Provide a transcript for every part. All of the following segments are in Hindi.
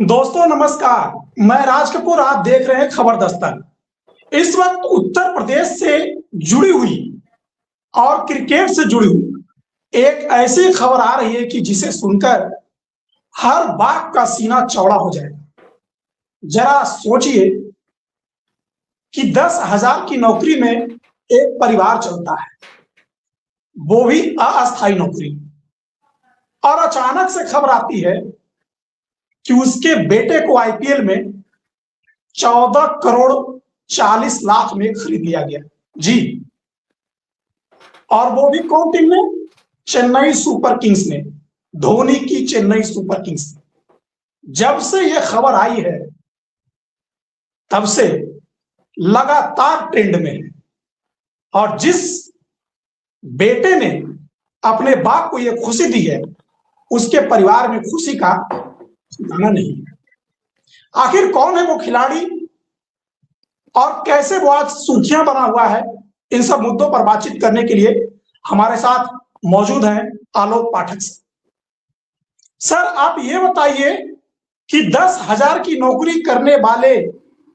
दोस्तों नमस्कार। मैं राज कपूर, आप देख रहे हैं खबर दस्तक। इस वक्त उत्तर प्रदेश से जुड़ी हुई और क्रिकेट से जुड़ी हुई एक ऐसी खबर आ रही है कि जिसे सुनकर हर बाप का सीना चौड़ा हो जाएगा। जरा सोचिए कि 10,000 की नौकरी में एक परिवार चलता है, वो भी अस्थायी नौकरी, और अचानक से खबर आती है कि उसके बेटे को आईपीएल में 14 करोड़ 40 लाख में खरीद लिया गया। जी, और वो भी कौन टीम ने? चेन्नई सुपर किंग्स ने, धोनी की चेन्नई सुपर किंग्स। जब से ये खबर आई है तब से लगातार ट्रेंड में है, और जिस बेटे ने अपने बाप को ये खुशी दी है उसके परिवार में खुशी का ठिकाना नहीं है। आखिर कौन है वो खिलाड़ी और कैसे वो आज सुर्खियां बना हुआ है? इन सब मुद्दों पर बातचीत करने के लिए हमारे साथ मौजूद हैं आलोक पाठक सर। आप ये बताइए कि 10,000 की नौकरी करने वाले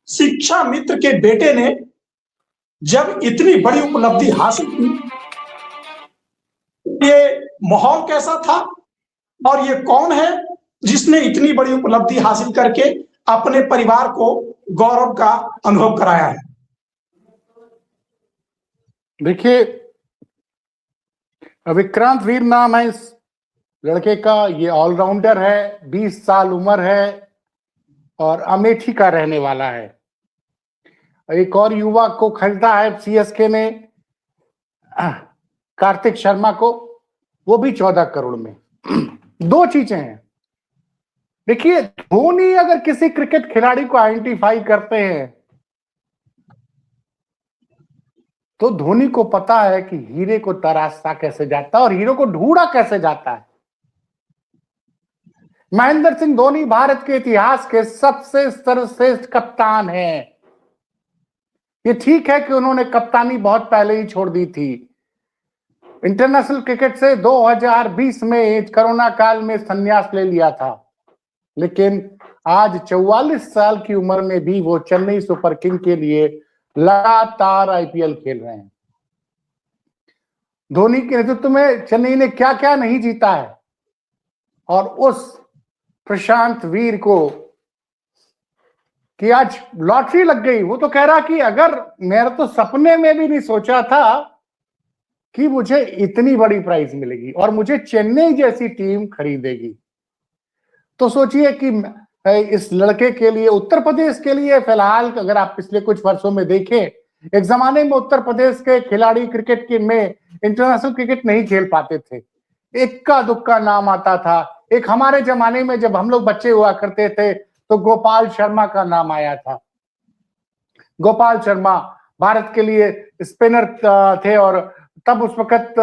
शिक्षा मित्र के बेटे ने जब इतनी बड़ी उपलब्धि हासिल की, ये माहौल कैसा था और ये कौन है जिसने इतनी बड़ी उपलब्धि हासिल करके अपने परिवार को गौरव का अनुभव कराया है? देखिए, विक्रांत वीर नाम है इस लड़के का। ये ऑलराउंडर है, 20 साल उम्र है और अमेठी का रहने वाला है। एक और युवा को खरीदा है सीएसके ने, कार्तिक शर्मा को, वो भी 14 करोड़ में। दो चीजें हैं। देखिए, धोनी अगर किसी क्रिकेट खिलाड़ी को आइडेंटिफाई करते हैं तो धोनी को पता है कि हीरे को तराशा कैसे जाता है और हीरो को ढूंढा कैसे जाता है। महेंद्र सिंह धोनी भारत के इतिहास के सबसे सर्वश्रेष्ठ कप्तान हैं। ये ठीक है कि उन्होंने कप्तानी बहुत पहले ही छोड़ दी थी। इंटरनेशनल क्रिकेट से 2020 में कोरोना काल में संन्यास ले लिया था, लेकिन आज 44 साल की उम्र में भी वो चेन्नई सुपर किंग के लिए लगातार आईपीएल खेल रहे हैं। धोनी के नेतृत्व में चेन्नई ने क्या क्या नहीं जीता है, और उस प्रशांत वीर को कि आज लॉटरी लग गई। वो तो कह रहा कि अगर मेरा तो सपने में भी नहीं सोचा था कि मुझे इतनी बड़ी प्राइज मिलेगी और मुझे चेन्नई जैसी टीम खरीदेगी। तो सोचिए कि इस लड़के के लिए, उत्तर प्रदेश के लिए, फिलहाल अगर आप पिछले कुछ वर्षों में देखें, एक जमाने में उत्तर प्रदेश के खिलाड़ी क्रिकेट के में इंटरनेशनल क्रिकेट नहीं खेल पाते थे, इक्का दुक्का नाम आता था। एक हमारे जमाने में जब हम लोग बच्चे हुआ करते थे तो गोपाल शर्मा का नाम आया था। गोपाल शर्मा भारत के लिए स्पिनर थे और तब उस वक्त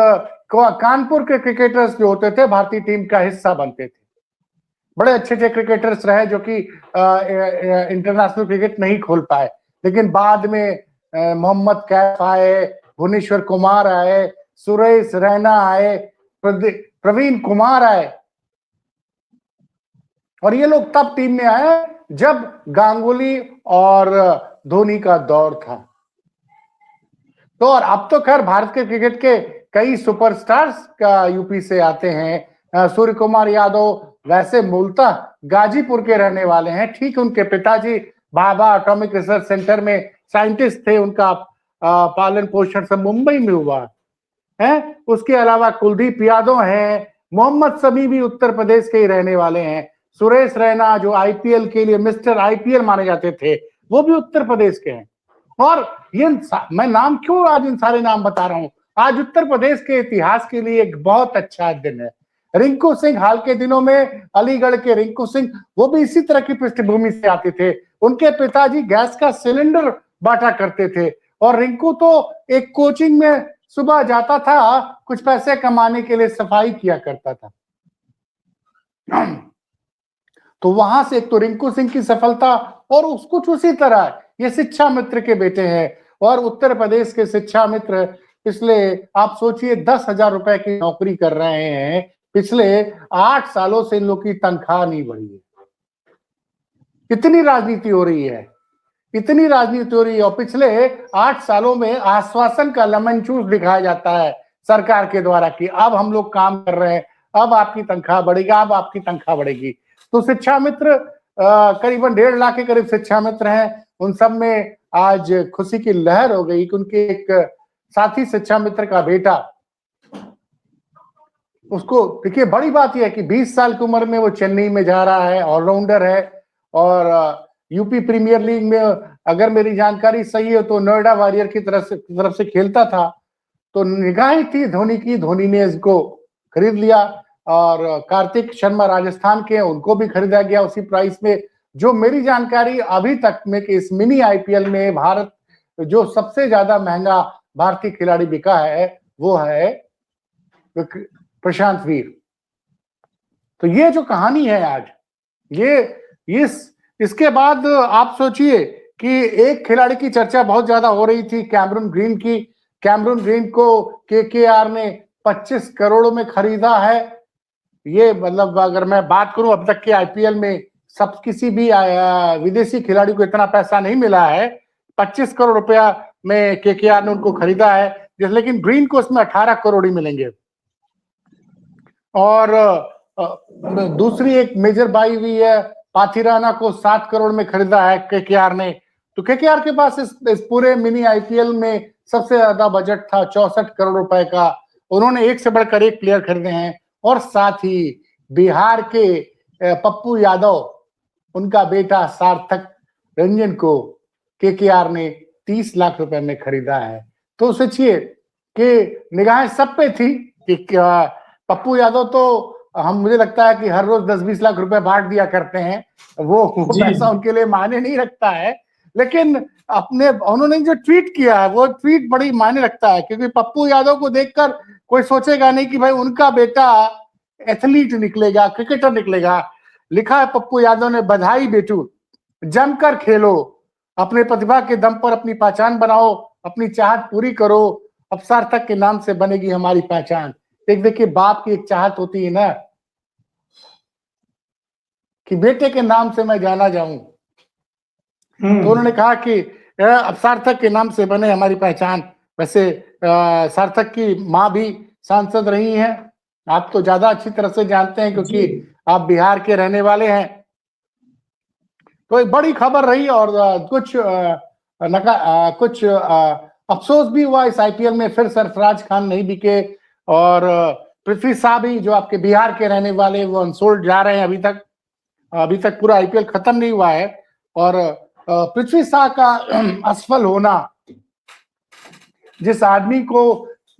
कानपुर के क्रिकेटर्स जो होते थे भारतीय टीम का हिस्सा बनते थे। बड़े अच्छे अच्छे क्रिकेटर्स रहे जो कि इंटरनेशनल क्रिकेट नहीं खोल पाए, लेकिन बाद में मोहम्मद कैफ आए, भुवनेश्वर कुमार आए, सुरेश रैना आए, प्रवीण कुमार आए, और ये लोग तब टीम में आए जब गांगुली और धोनी का दौर था। तो और अब तो खैर भारत के क्रिकेट के कई सुपरस्टार्स का यूपी से आते हैं। सूर्य कुमार यादव वैसे मूलतः गाजीपुर के रहने वाले हैं। ठीक, उनके पिताजी भाभा एटॉमिक रिसर्च सेंटर में साइंटिस्ट थे, उनका पालन पोषण सब मुंबई में हुआ है। उसके अलावा कुलदीप यादव हैं, मोहम्मद शमी भी उत्तर प्रदेश के ही रहने वाले हैं, सुरेश रैना जो आईपीएल के लिए मिस्टर आईपीएल माने जाते थे वो भी उत्तर प्रदेश के हैं। और ये मैं नाम क्यों आज इन सारे नाम बता रहा हूं? आज उत्तर प्रदेश के इतिहास के लिए एक बहुत अच्छा दिन है। रिंकू सिंह, हाल के दिनों में अलीगढ़ के रिंकू सिंह, वो भी इसी तरह की पृष्ठभूमि से आते थे। उनके पिताजी गैस का सिलेंडर बांटा करते थे और रिंकू तो एक कोचिंग में सुबह जाता था, कुछ पैसे कमाने के लिए सफाई किया करता था। तो वहां से एक तो रिंकू सिंह की सफलता, और कुछ उसी तरह ये शिक्षा मित्र के बेटे हैं। और उत्तर प्रदेश के शिक्षा मित्र पिछले, आप सोचिए, 10,000 रुपए की नौकरी कर रहे हैं। पिछले 8 सालों से इन लोग की तनख्वाह नहीं बढ़ी है। इतनी राजनीति हो रही है, इतनी राजनीति हो रही है, और पिछले 8 सालों में आश्वासन का लेमन जूस दिखाया जाता है सरकार के द्वारा कि अब हम लोग काम कर रहे हैं, अब आपकी तनख्वाह बढ़ेगी, अब आपकी तनख्वाह बढ़ेगी। तो शिक्षा मित्र करीबन 1.5 लाख के करीब शिक्षा मित्र हैं, उन सब में आज खुशी की लहर हो गई कि उनके एक साथी शिक्षा मित्र का बेटा, उसको देखिए बड़ी बात यह है कि 20 साल की उम्र में वो चेन्नई में जा रहा है, ऑलराउंडर है, और यूपी प्रीमियर लीग में अगर मेरी जानकारी सही है तो नोएडा वॉरियर की तरफ से खेलता था। तो निगाहें थी धोनी की, धोनी ने इसको खरीद लिया, और कार्तिक शर्मा राजस्थान के, उनको भी खरीदा गया उसी प्राइस में। जो मेरी जानकारी अभी तक में कि इस मिनी आईपीएल में भारत जो सबसे ज्यादा महंगा भारतीय खिलाड़ी बिका है वो है प्रशांत वीर। तो ये जो कहानी है आज, ये इसके बाद आप सोचिए कि एक खिलाड़ी की चर्चा बहुत ज्यादा हो रही थी, कैमरून ग्रीन की। कैमरून ग्रीन को केकेआर ने 25 करोड़ में खरीदा है। ये मतलब अगर मैं बात करूं अब तक के आईपीएल में सब किसी भी विदेशी खिलाड़ी को इतना पैसा नहीं मिला है। 25 करोड़ रुपया में केकेआर ने उनको खरीदा है, लेकिन ग्रीन को इसमें 18 करोड़ ही मिलेंगे। और दूसरी एक मेजर बाई हुई है, पाथिराना को 7 करोड़ में खरीदा है केकेआर ने। तो केकेआर के पास इस पूरे मिनी आईपीएल में सबसे ज्यादा बजट था 64 करोड़ रुपए का। उन्होंने एक से बढ़कर एक प्लेयर खरीदे हैं, और साथ ही बिहार के पप्पू यादव, उनका बेटा सार्थक रंजन को केकेआर ने 30 लाख रुपए में खरीदा है। तो सोचिए कि निगाहें सब पे थी कि पप्पू यादव तो मुझे लगता है कि हर रोज 10-20 लाख रुपए बांट दिया करते हैं, वो पैसा उनके लिए मायने नहीं रखता है। लेकिन उन्होंने जो ट्वीट किया है वो ट्वीट बड़ी मायने रखता है, क्योंकि पप्पू यादव को देखकर कोई सोचेगा नहीं कि भाई उनका बेटा एथलीट निकलेगा, क्रिकेटर निकलेगा। लिखा है पप्पू यादव ने, बधाई बेटू, जमकर खेलो, अपने प्रतिभा के दम पर अपनी पहचान बनाओ, अपनी चाहत पूरी करो, अब सार्थक के नाम से बनेगी हमारी पहचान। देखिए बाप की एक चाहत होती है ना कि बेटे के नाम से मैं जाना जाऊं। तो उन्होंने कहा कि अब सार्थक के नाम से बने हमारी पहचान। वैसे सार्थक की माँ भी सांसद रही हैं, आप तो ज्यादा अच्छी तरह से जानते हैं क्योंकि आप बिहार के रहने वाले हैं। तो एक बड़ी खबर रही, और कुछ अफसोस भी हुआ इस आईपीएल में, फिर सरफराज खान नहीं बिके, और पृथ्वी शाह भी जो आपके बिहार के रहने वाले वो अनसोल्ड जा रहे हैं। अभी तक पूरा आईपीएल खत्म नहीं हुआ है, और पृथ्वी शाह का असफल होना, जिस आदमी को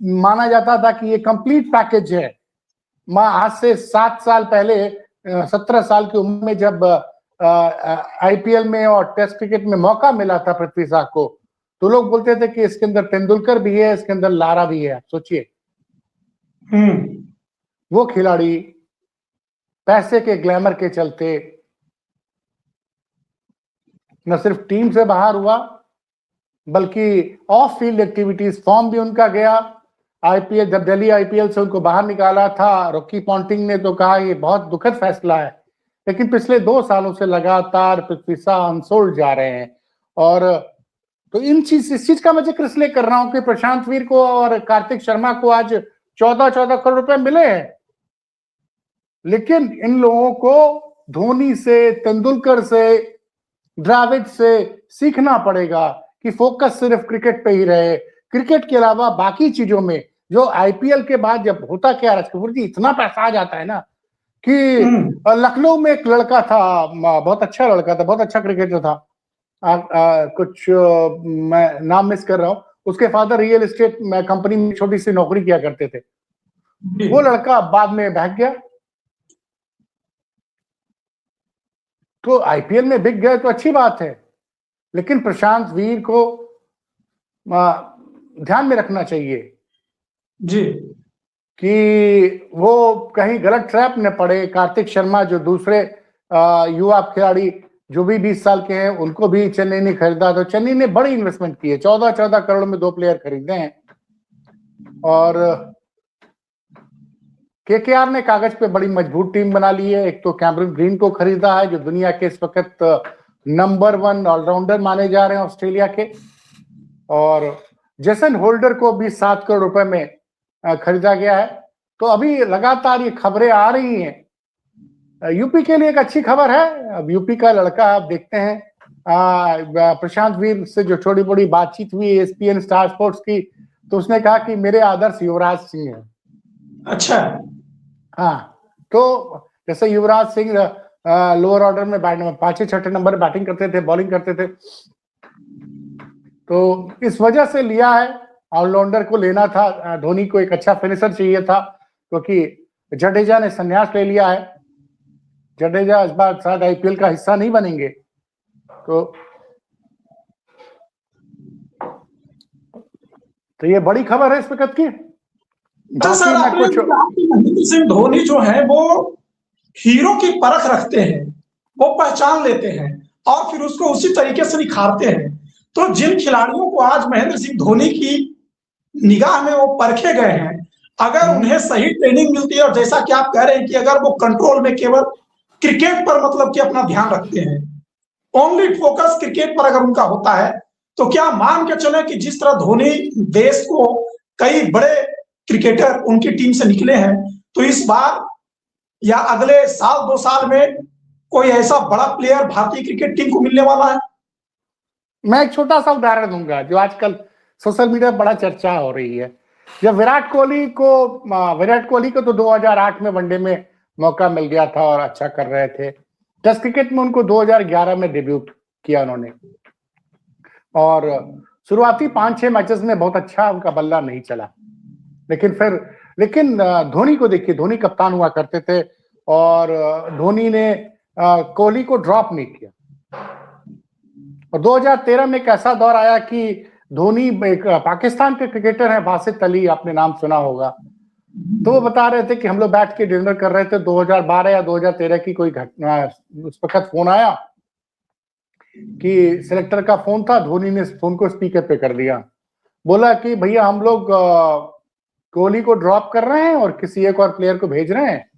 माना जाता था कि ये कंप्लीट पैकेज है, आज से 7 साल पहले 17 साल की उम्र में जब आईपीएल में और टेस्ट क्रिकेट में मौका मिला था पृथ्वी शाह को, तो लोग बोलते थे कि इसके अंदर तेंदुलकर भी है, इसके अंदर लारा भी है। सोचिए वो खिलाड़ी पैसे के ग्लैमर के चलते न सिर्फ टीम से बाहर हुआ, बल्कि ऑफ फील्ड एक्टिविटीज, फॉर्म भी उनका गया। आईपीएल, जब दिल्ली आईपीएल से उनको बाहर निकाला था रॉकी पॉन्टिंग ने, तो कहा ये बहुत दुखद फैसला है। लेकिन पिछले 2 सालों से लगातार पृथ्वी शाह अनसोल्ड जा रहे हैं। और तो इस चीज का मैं जिक्र इसलिए कर रहा हूं कि प्रशांत वीर को और कार्तिक शर्मा को आज 14 करोड़ रुपए मिले हैं। लेकिन इन लोगों को धोनी से, तेंदुलकर से, द्रविड़ से सीखना पड़ेगा कि फोकस सिर्फ क्रिकेट पे ही रहे, क्रिकेट के अलावा बाकी चीजों में। जो आईपीएल के बाद जब होता क्या राजकपूर जी, इतना पैसा आ जाता है ना कि लखनऊ में एक लड़का था, बहुत अच्छा लड़का था, बहुत अच्छा क्रिकेटर था, कुछ मैं नाम मिस कर रहा हूं, उसके फादर रियल एस्टेट कंपनी में छोटी सी नौकरी किया करते थे। वो लड़का बाद में भाग गया। तो आईपीएल में बिक गए तो अच्छी बात है, लेकिन प्रशांत वीर को ध्यान में रखना चाहिए जी कि वो कहीं गलत ट्रैप न पड़े। कार्तिक शर्मा जो दूसरे युवा खिलाड़ी जो भी 20 साल के हैं, उनको भी चेन्नई ने खरीदा। तो चेन्नई ने बड़ी इन्वेस्टमेंट की है, 14 करोड़ में 2 प्लेयर खरीदे हैं। और केकेआर ने कागज पे बड़ी मजबूत टीम बना ली है। एक तो कैमरून ग्रीन को खरीदा है, जो दुनिया के इस वक्त नंबर 1 ऑलराउंडर माने जा रहे हैं ऑस्ट्रेलिया के। और जेसन होल्डर को भी 7 करोड़ रुपए में खरीदा गया है। तो अभी लगातार ये खबरें आ रही हैं। यूपी के लिए एक अच्छी खबर है। अब यूपी का लड़का आप देखते हैं, प्रशांत वीर से जो छोटी बड़ी बातचीत हुई ESPN स्टार स्पोर्ट्स की, तो उसने कहा कि मेरे आदर्श युवराज सिंह है। अच्छा। हाँ, तो जैसे युवराज सिंह लोअर ऑर्डर में 5-6 नंबर बैटिंग करते थे, बॉलिंग करते थे, तो इस वजह से लिया है। ऑलराउंडर को लेना था, धोनी को एक अच्छा फिनिशर चाहिए था, क्योंकि जडेजा ने संन्यास ले लिया है। जडेजा इस बार शायद IPL का हिस्सा नहीं बनेंगे। तो ये बड़ी खबर है इस वक्त की। सर, आपने कहा कि महेंद्र सिंह धोनी जो है वो हीरो की परख रखते हैं, वो पहचान लेते हैं और फिर उसको उसी तरीके से निखारते हैं। तो जिन खिलाड़ियों को आज महेंद्र सिंह धोनी की निगाह में वो परखे गए हैं, अगर उन्हें सही ट्रेनिंग मिलती है और जैसा कि आप कह रहे हैं कि अगर वो कंट्रोल में केवल क्रिकेट पर मतलब कि अपना ध्यान रखते हैं, ओनली फोकस क्रिकेट पर अगर उनका होता है, तो क्या मान के चले कि जिस तरह धोनी देश को कई बड़े क्रिकेटर उनकी टीम से निकले हैं, तो इस बार या अगले साल 2 साल में कोई ऐसा बड़ा प्लेयर भारतीय क्रिकेट टीम को मिलने वाला है? मैं एक छोटा सा उदाहरण दूंगा जो आजकल सोशल मीडिया पर बड़ा चर्चा हो रही है। जब विराट कोहली को तो 2008 में वनडे में मौका मिल गया था और अच्छा कर रहे थे। टेस्ट क्रिकेट में उनको 2011 में डेब्यूट किया उन्होंने, और शुरुआती 5-6 मैचेस में बहुत अच्छा उनका बल्ला नहीं चला। लेकिन धोनी को देखिए, धोनी कप्तान हुआ करते थे और धोनी ने कोहली को ड्रॉप नहीं किया। और 2013 में एक ऐसा दौर आया कि धोनी, एक पाकिस्तान के क्रिकेटर हैं बासित अली, आपने नाम सुना होगा, तो वो बता रहे थे कि हम लोग बैठ के डिनर कर रहे थे, 2012 या 2013 की कोई घटना। उस वक्त फोन आया कि सिलेक्टर का फोन था, धोनी ने फोन को स्पीकर पे कर दिया, बोला कि भैया हम लोग कोहली को ड्रॉप कर रहे हैं और किसी एक और प्लेयर को भेज रहे हैं।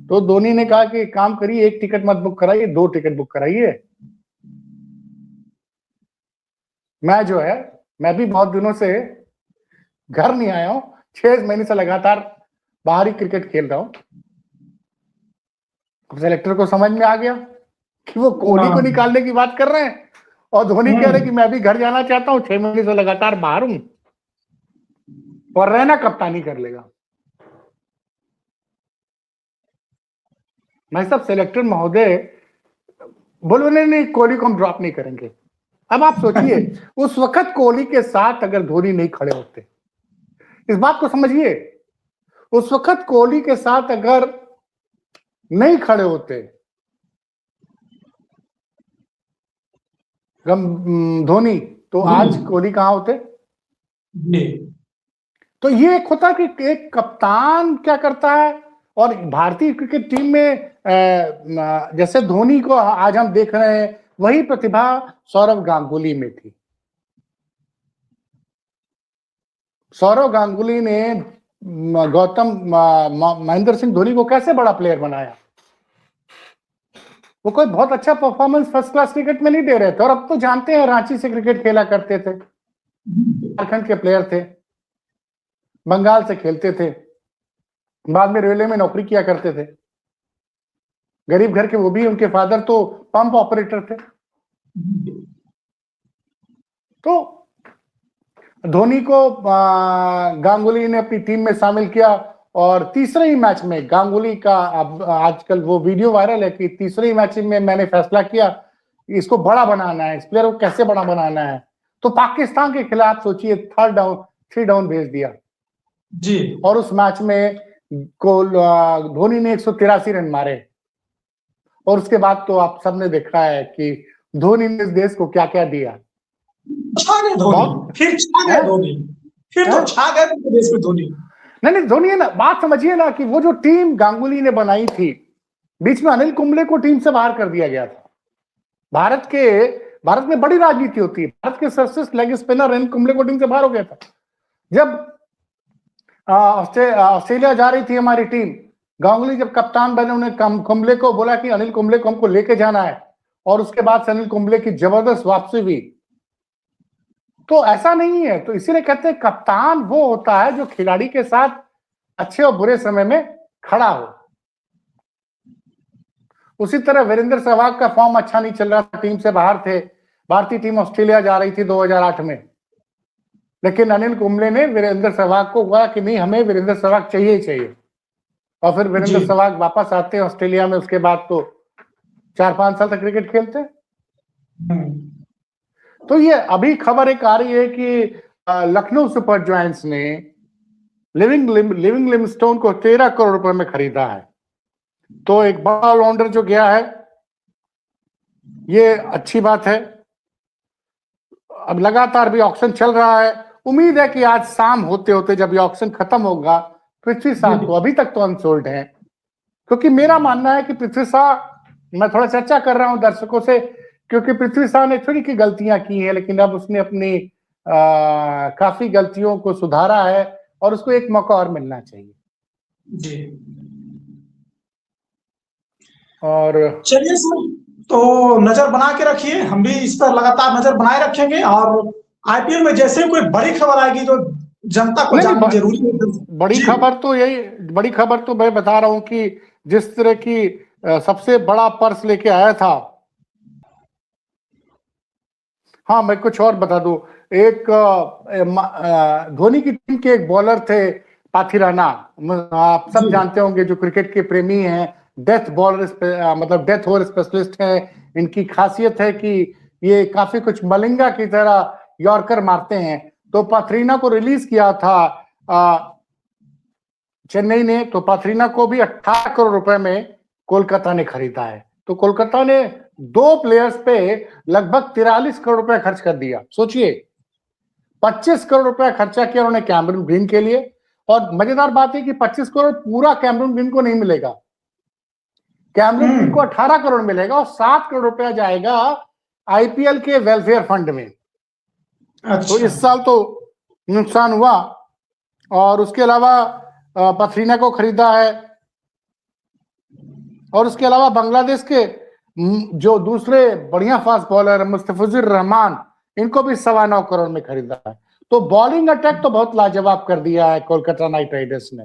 तो धोनी ने कहा कि काम करिए, 1 टिकट मत बुक कराइए, 2 टिकट बुक कराइए। मैं भी बहुत दिनों से घर नहीं आया हूं, 6 महीने से लगातार बाहरी क्रिकेट खेल रहा हूं। सेलेक्टर को समझ में आ गया कि वो कोहली को निकालने की बात कर रहे हैं और धोनी कह रहे कि मैं भी घर जाना चाहता हूं, 6 महीने से लगातार बाहर हूं और रहना कप्तानी कर लेगा। मैं सब सेलेक्टर महोदय बोले नहीं, कोहली को हम ड्रॉप नहीं करेंगे। अब आप सोचिए उस वक्त कोहली के साथ अगर धोनी नहीं खड़े होते, इस बात को समझिए, उस वक्त कोहली के साथ अगर नहीं खड़े होते धोनी, तो आज कोहली कहां होते? तो ये एक होता कि एक कप्तान क्या करता है। और भारतीय क्रिकेट टीम में जैसे धोनी को आज हम देख रहे हैं, वही प्रतिभा सौरव गांगुली में थी। सौरव गांगुली ने महेंद्र सिंह धोनी को कैसे बड़ा प्लेयर बनाया। वो कोई बहुत अच्छा परफॉर्मेंस फर्स्ट क्लास क्रिकेट में नहीं दे रहे थे, और अब तो जानते हैं रांची से क्रिकेट खेला करते थे, झारखंड के प्लेयर थे, बंगाल से खेलते थे, बाद में रेलवे में नौकरी किया करते थे, गरीब घर के वो भी, उनके फादर तो पंप ऑपरेटर थे। तो धोनी को गांगुली ने अपनी टीम में शामिल किया और तीसरे ही मैच में गांगुली का, अब आजकल वो वीडियो वायरल है कि तीसरे ही मैच में मैंने फैसला किया इसको बड़ा बनाना है, इस प्लेयर को कैसे बड़ा बनाना है। तो पाकिस्तान के खिलाफ सोचिए 3 डाउन भेज दिया जी, और उस मैच में धोनी ने 183 रन मारे। और उसके बाद तो आप सबने देखा है कि धोनी ने इस देश को क्या क्या दिया। छा गए धोनी, फिर छा गए धोनी, फिर तो छा गए देश में धोनी। नहीं धोनी है ना, बात समझिए ना कि वो जो टीम गांगुली ने बनाई थी, बीच में अनिल कुंबले को टीम से बाहर कर दिया गया था। भारत में बड़ी राजनीति होती है, भारत के सर्वश्रेष्ठ लेग स्पिनर अनिल कुंबले को टीम से बाहर हो गया था। जब ऑस्ट्रेलिया जा रही थी हमारी टीम, गांगुली जब कप्तान बने, उन्हें कुंबले को बोला कि अनिल कुंबले को हमको लेके जाना है, और उसके बाद से अनिल कुंबले की जबरदस्त वापसी हुई। तो ऐसा नहीं है, तो इसीलिए कहते हैं कप्तान वो होता है जो खिलाड़ी के साथ अच्छे और बुरे समय में खड़ा हो। उसी तरह वीरेंद्र सहवाग का फॉर्म अच्छा नहीं चल रहा था, टीम से बाहर थे, भारतीय टीम ऑस्ट्रेलिया जा रही थी 2008 में, लेकिन अनिल कुंबले ने वीरेंद्र सहवाग को कहा कि नहीं, हमें वीरेंद्र सहवाग चाहिए ही चाहिए, और फिर वीरेंद्र सहवाग वापस आते हैं ऑस्ट्रेलिया में। उसके बाद तो 4-5 साल तक क्रिकेट खेलते हैं। तो ये अभी खबर एक आ रही है कि लखनऊ सुपर जायंट्स ने लिविंग लिविंगस्टोन को 13 करोड़ रुपए में खरीदा है। तो एक बड़ा ऑलराउंडर जो गया है, ये अच्छी बात है। अब लगातार भी ऑक्शन चल रहा है, उम्मीद है कि आज शाम होते होते जब ये ऑक्शन खत्म होगा, पृथ्वी शाह को, अभी तक तो अनसोल्ड है, क्योंकि मेरा मानना है कि पृथ्वी शाह, मैं थोड़ा चर्चा कर रहा हूं दर्शकों से, क्योंकि पृथ्वी शाह ने थोड़ी की गलतियां की हैं, लेकिन अब उसने अपनी काफी गलतियों को सुधारा है और उसको एक मौका और मिलना चाहिए जी। और चलिए सर, तो नजर बना के रखिए, हम भी इस पर लगातार नजर बनाए रखेंगे, और आईपीएल में जैसे कोई बड़ी खबर आएगी तो जनता को जाननी जरूरी है। बड़ी खबर तो यही, बड़ी खबर तो मैं बता रहा हूं कि जिस तरह की सबसे बड़ा पर्स लेके आया था। हाँ, मैं कुछ और बता दूं, एक धोनी की टीम के एक बॉलर थे पाथिराना, आप सब जानते होंगे, जो क्रिकेट के प्रेमी हैं, डेथ बॉलर, मतलब डेथ ओवर स्पेशलिस्ट है। इनकी खासियत है कि ये काफी कुछ मलिंगा की तरह यॉर्कर मारते हैं। तो पाथरीना को रिलीज किया था चेन्नई ने, तो पाथरीना को भी 18 करोड़ रुपए में कोलकाता ने खरीदा है। तो कोलकाता ने 2 प्लेयर्स पे लगभग 43 करोड़ रुपए खर्च कर दिया। सोचिए, 25 करोड़ रुपए खर्चा किया उन्होंने कैमरून ग्रीन के लिए, और मजेदार बात है कि 25 करोड़ पूरा कैमरून ग्रीन को नहीं मिलेगा, कैमरून ग्रीन को 18 करोड़ मिलेगा, और 7 करोड़ रुपया जाएगा आईपीएल के वेलफेयर फंड में। तो इस साल तो नुकसान हुआ। और उसके अलावा पथरीना को खरीदा है, और उसके अलावा बांग्लादेश के जो दूसरे बढ़िया फास्ट बॉलर मुस्तफिजुर रहमान, इनको भी 9.25 करोड़ में खरीदा है। तो बॉलिंग अटैक तो बहुत लाजवाब कर दिया है कोलकाता नाइट राइडर्स ने।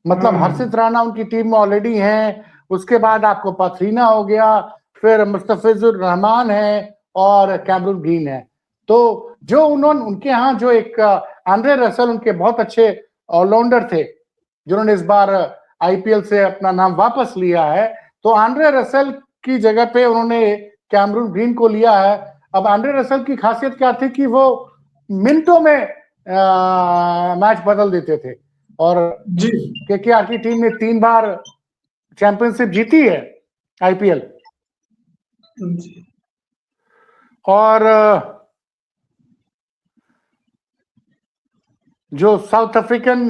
मतलब हर्षित राणा उनकी टीम में ऑलरेडी हैं, उसके बाद आपको पथरीना हो गया, फिर मुस्तफिजुर रहमान है और कैमरून ग्रीन है। तो जो उनके यहाँ जो एक आंद्रे रसल, उनके बहुत अच्छे ऑलराउंडर थे, जिन्होंने इस बार आईपीएल से अपना नाम वापस लिया है, तो आंद्रे रसल की जगह पे उन्होंने कैमरून ग्रीन को लिया है। अब आंद्रे रसल की खासियत क्या थी कि वो मिनटों में मैच बदल देते थे, और केकेआर की टीम ने 3 बार चैंपियनशिप जीती है आईपीएल। और जो साउथ अफ्रीकन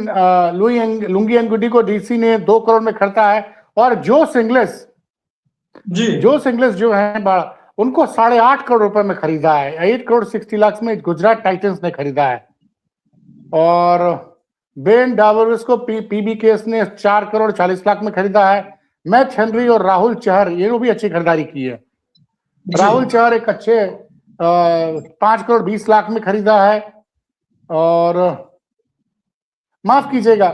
लुंगी एंगुडी को डीसी ने 2 करोड़ में खरीदा है, और जो सिंगलेस जो है उनको 8.5 करोड़ रुपए में खरीदा है। 8 करोड़ 60 लाख में गुजरात टाइटंस ने खरीदा है। और बेन डावरविस को पीबीकेएस ने 4 करोड़ 40 लाख में खरीदा है। मैथ हेनरी और राहुल चहर, ये भी अच्छी खरीदारी की है। राहुल चहर एक अच्छे 5 करोड़ 20 लाख में खरीदा है। और माफ कीजिएगा,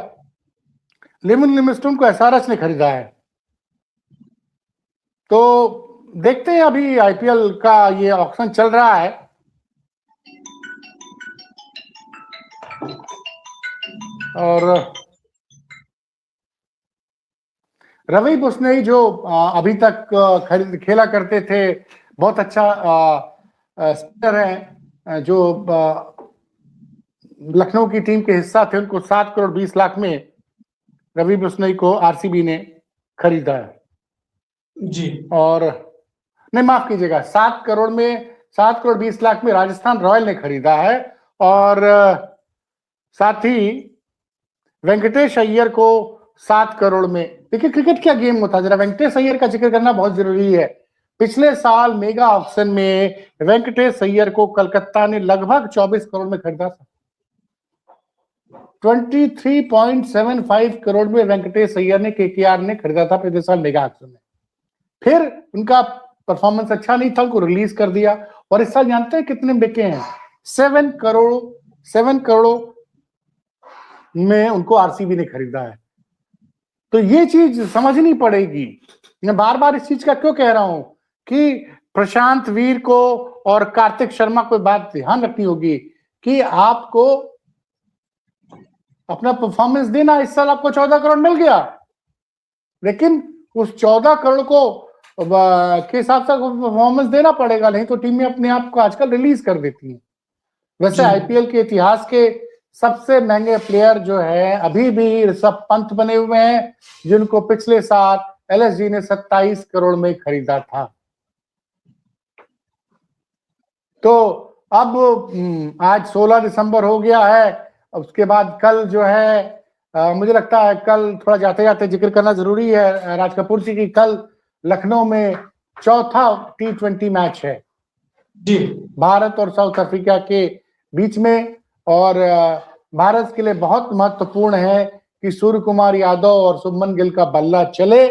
लिविंगस्टोन को एसआरएच ने खरीदा है। तो देखते हैं, अभी आईपीएल का ये ऑक्शन चल रहा है, और रवि बिश्नोई जो अभी तक खेला करते थे, बहुत अच्छा स्पिनर है, जो लखनऊ की टीम के हिस्सा थे, उनको 7 करोड़ 20 लाख में रवि बिश्नोई को आरसीबी ने खरीदा है। और नहीं, माफ कीजिएगा, 7 करोड़ 20 लाख में राजस्थान रॉयल ने खरीदा है। और साथ ही वेंकटेश अय्यर को 7 करोड़ में। देखिए क्रिकेट क्या गेम होता है, जरा वेंकटेश अय्यर का जिक्र करना बहुत जरूरी है। पिछले साल मेगा ऑक्शन में वेंकटेश अय्यर को कलकत्ता ने लगभग 24 करोड़ में खरीदा था। 23.75 करोड़ में वेंकटेश अय्यर ने केकेआर ने खरीदा था पिछले साल मेगा ऑक्शन में। फिर उनका परफॉर्मेंस अच्छा नहीं था, उनको रिलीज कर दिया। और इस साल जानते हैं कितने बिके हैं? 7 करोड़ में उनको आरसीबी ने खरीदा है। तो ये चीज समझनी पड़ेगी। मैं बार बार इस चीज का क्यों कह रहा हूं कि प्रशांत वीर को और कार्तिक शर्मा को बात ध्यान रखनी होगी कि आपको अपना परफॉर्मेंस देना। इस साल आपको 14 करोड़ मिल गया, लेकिन उस 14 करोड़ को के हिसाब से परफॉर्मेंस देना पड़ेगा, नहीं तो टीमें अपने आप को आजकल रिलीज कर देती हैं। वैसे आईपीएल के इतिहास के सबसे महंगे प्लेयर जो है अभी भी ऋषभ पंत बने हुए हैं, जिनको पिछले साल एलएसजी ने 27 करोड़ में खरीदा था। तो अब आज 16 दिसंबर हो गया है। उसके बाद कल जो है मुझे लगता है कल थोड़ा जाते जाते जिक्र करना जरूरी है राज कपूर जी की, कल लखनऊ में चौथा T20 मैच है जी, भारत और साउथ अफ्रीका के बीच में। और भारत के लिए बहुत महत्वपूर्ण है कि सूर्य कुमार यादव और शुभमन गिल का बल्ला चले,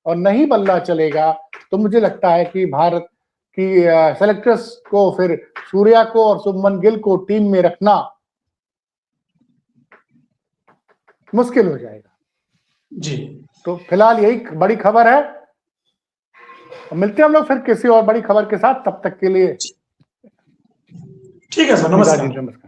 और नहीं बल्ला चलेगा तो मुझे लगता है कि भारत की सेलेक्टर्स को फिर सूर्या को और शुभमन गिल को टीम में रखना मुश्किल हो जाएगा। जी, तो फिलहाल यही बड़ी खबर है। मिलते हैं हम लोग फिर किसी और बड़ी खबर के साथ, तब तक के लिए ठीक है सर, जी नमस्कार। नमस्कार।